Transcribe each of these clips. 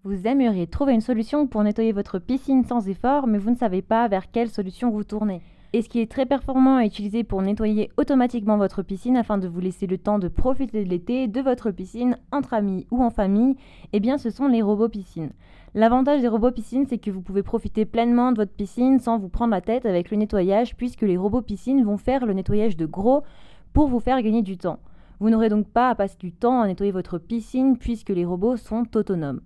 Vous aimeriez trouver une solution pour nettoyer votre piscine sans effort, mais vous ne savez pas vers quelle solution vous tourner. Et ce qui est très performant à utiliser pour nettoyer automatiquement votre piscine afin de vous laisser le temps de profiter de l'été de votre piscine entre amis ou en famille, eh bien ce sont les robots piscines. L'avantage des robots piscines, c'est que vous pouvez profiter pleinement de votre piscine sans vous prendre la tête avec le nettoyage, puisque les robots piscines vont faire le nettoyage de gros pour vous faire gagner du temps. Vous n'aurez donc pas à passer du temps à nettoyer votre piscine puisque les robots sont autonomes.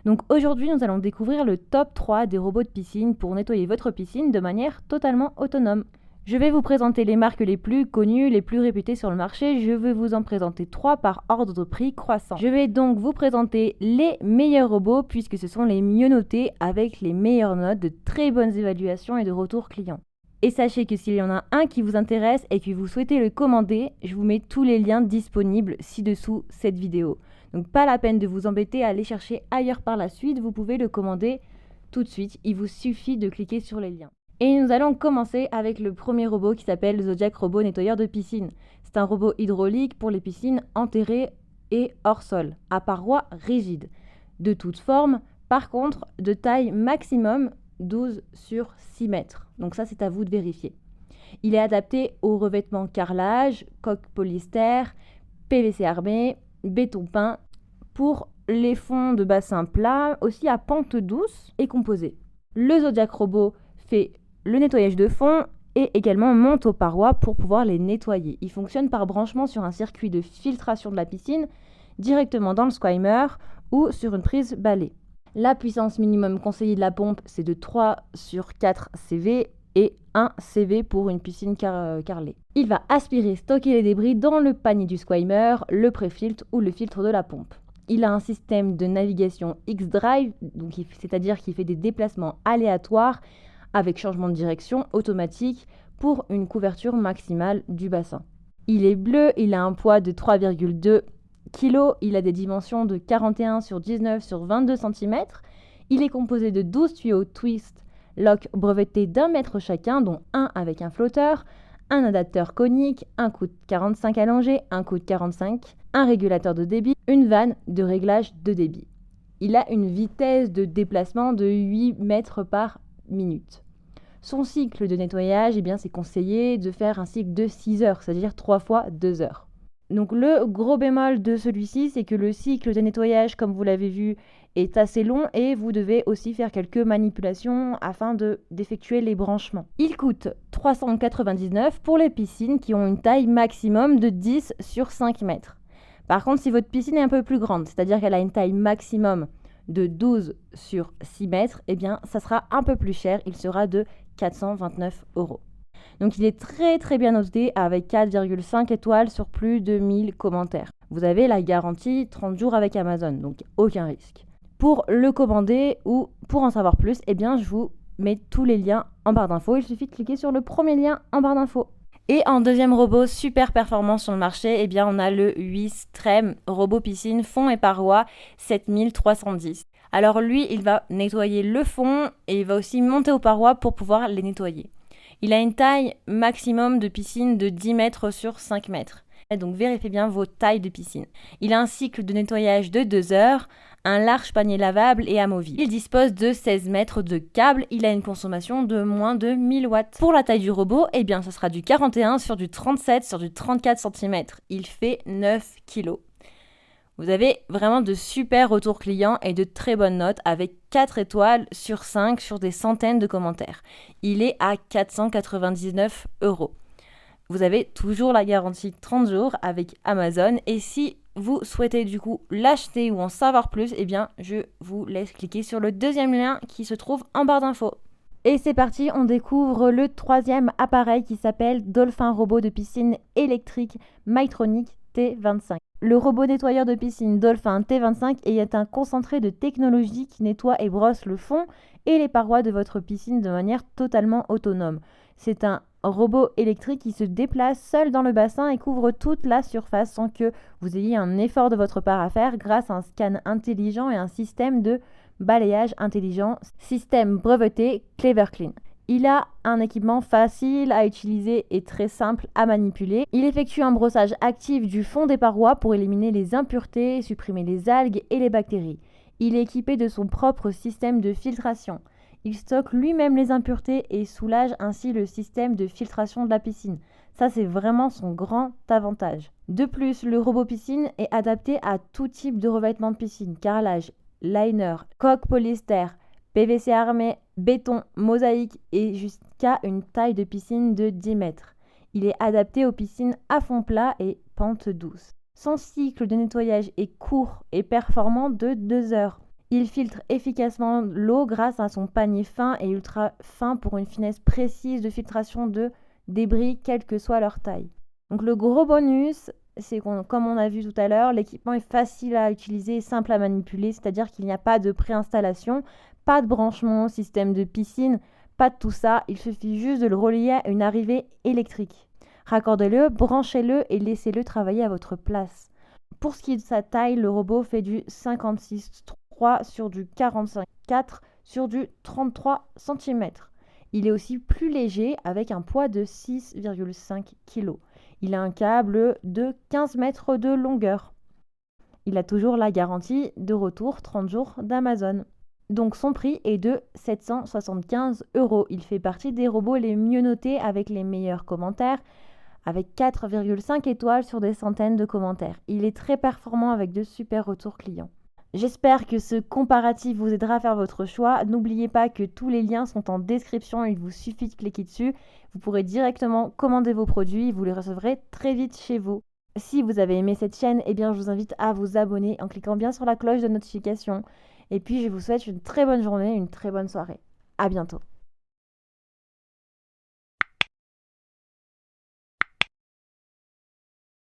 Donc aujourd'hui, nous allons découvrir le top 3 des robots de piscine pour nettoyer votre piscine de manière totalement autonome. Je vais vous présenter les marques les plus connues, les plus réputées sur le marché. Je vais vous en présenter 3 par ordre de prix croissant. Je vais donc vous présenter les meilleurs robots puisque ce sont les mieux notés avec les meilleures notes, de très bonnes évaluations et de retours clients. Et sachez que s'il y en a un qui vous intéresse et que vous souhaitez le commander, je vous mets tous les liens disponibles ci-dessous cette vidéo. Donc pas la peine de vous embêter à aller chercher ailleurs par la suite, vous pouvez le commander tout de suite, il vous suffit de cliquer sur les liens. Et nous allons commencer avec le premier robot qui s'appelle Zodiac Robot Nettoyeur de piscine. C'est un robot hydraulique pour les piscines enterrées et hors sol, à parois rigides, de toute forme, par contre de taille maximum 12 sur 6 mètres. Donc ça c'est à vous de vérifier. Il est adapté aux revêtements carrelage, coque polyester, PVC armé, béton peint, pour les fonds de bassin plat, aussi à pente douce et composée. Le Zodiac Robot fait le nettoyage de fond et également monte aux parois pour pouvoir les nettoyer. Il fonctionne par branchement sur un circuit de filtration de la piscine directement dans le Squimer ou sur une prise balai. La puissance minimum conseillée de la pompe, c'est de 3 sur 4 CV et 1 CV pour une piscine carrelée. Il va aspirer, stocker les débris dans le panier du Squimer, le pré-filtre ou le filtre de la pompe. Il a un système de navigation X-Drive, c'est-à-dire qu'il fait des déplacements aléatoires avec changement de direction automatique pour une couverture maximale du bassin. Il est bleu, il a un poids de 3,2 kg, il a des dimensions de 41 sur 19 sur 22 cm. Il est composé de 12 tuyaux twist lock brevetés d'1 mètre chacun, dont un avec un flotteur, un adaptateur conique, un coup de 45 allongé, un coup de 45, un régulateur de débit, une vanne de réglage de débit. Il a une vitesse de déplacement de 8 mètres par minute. Son cycle de nettoyage, c'est conseillé de faire un cycle de 6 heures, c'est-à-dire 3 fois 2 heures. Donc le gros bémol de celui-ci, c'est que le cycle de nettoyage, comme vous l'avez vu, est assez long et vous devez aussi faire quelques manipulations afin d'effectuer les branchements. Il coûte 399 pour les piscines qui ont une taille maximum de 10 sur 5 mètres. Par contre, si votre piscine est un peu plus grande, c'est-à-dire qu'elle a une taille maximum de 12 sur 6 mètres, ça sera un peu plus cher, il sera de 429 €. Donc il est très très bien noté avec 4,5 étoiles sur plus de 1000 commentaires. Vous avez la garantie 30 jours avec Amazon, donc aucun risque. Pour le commander ou pour en savoir plus, je vous mets tous les liens en barre d'infos. Il suffit de cliquer sur le premier lien en barre d'infos. Et en deuxième robot super performant sur le marché, on a le Wistrem robot piscine fond et parois 7310. Alors lui, il va nettoyer le fond et il va aussi monter aux parois pour pouvoir les nettoyer. Il a une taille maximum de piscine de 10 mètres sur 5 mètres. Donc vérifiez bien vos tailles de piscine. Il a un cycle de nettoyage de 2 heures, un large panier lavable et amovible. Il dispose de 16 mètres de câble. Il a une consommation de moins de 1000 watts. Pour la taille du robot, ce sera du 41 sur du 37 sur du 34 cm. Il fait 9 kg. Vous avez vraiment de super retours clients et de très bonnes notes avec 4 étoiles sur 5 sur des centaines de commentaires. Il est à 499 €. Vous avez toujours la garantie 30 jours avec Amazon et si vous souhaitez du coup l'acheter ou en savoir plus, je vous laisse cliquer sur le deuxième lien qui se trouve en barre d'infos. Et c'est parti, on découvre le troisième appareil qui s'appelle Dolphin Robot de piscine électrique Mytronic T25. Le robot nettoyeur de piscine Dolphin T25 est un concentré de technologie qui nettoie et brosse le fond et les parois de votre piscine de manière totalement autonome. C'est un robot électrique qui se déplace seul dans le bassin et couvre toute la surface sans que vous ayez un effort de votre part à faire grâce à un scan intelligent et un système de balayage intelligent, système breveté Clever Clean. Il a un équipement facile à utiliser et très simple à manipuler. Il effectue un brossage actif du fond des parois pour éliminer les impuretés, supprimer les algues et les bactéries. Il est équipé de son propre système de filtration. Il stocke lui-même les impuretés et soulage ainsi le système de filtration de la piscine. Ça, c'est vraiment son grand avantage. De plus, le robot piscine est adapté à tout type de revêtement de piscine, carrelage, liner, coque polyester, PVC armé, béton, mosaïque et jusqu'à une taille de piscine de 10 mètres. Il est adapté aux piscines à fond plat et pente douce. Son cycle de nettoyage est court et performant de 2 heures. Il filtre efficacement l'eau grâce à son panier fin et ultra fin pour une finesse précise de filtration de débris, quelle que soit leur taille. Donc le gros bonus, c'est comme on a vu tout à l'heure, l'équipement est facile à utiliser et simple à manipuler, c'est-à-dire qu'il n'y a pas de préinstallation, pas de branchement au système de piscine, pas de tout ça, il suffit juste de le relier à une arrivée électrique. Raccordez-le, branchez-le et laissez-le travailler à votre place. Pour ce qui est de sa taille, le robot fait du 56,3 sur du 45,4 sur du 33 cm. Il est aussi plus léger avec un poids de 6,5 kg. Il a un câble de 15 mètres de longueur. Il a toujours la garantie de retour 30 jours d'Amazon. Donc son prix est de 775 €. Il fait partie des robots les mieux notés avec les meilleurs commentaires, avec 4,5 étoiles sur des centaines de commentaires. Il est très performant avec de super retours clients. J'espère que ce comparatif vous aidera à faire votre choix. N'oubliez pas que tous les liens sont en description, il vous suffit de cliquer dessus. Vous pourrez directement commander vos produits, vous les recevrez très vite chez vous. Si vous avez aimé cette chaîne, je vous invite à vous abonner en cliquant bien sur la cloche de notification. Et puis je vous souhaite une très bonne journée, une très bonne soirée. À bientôt.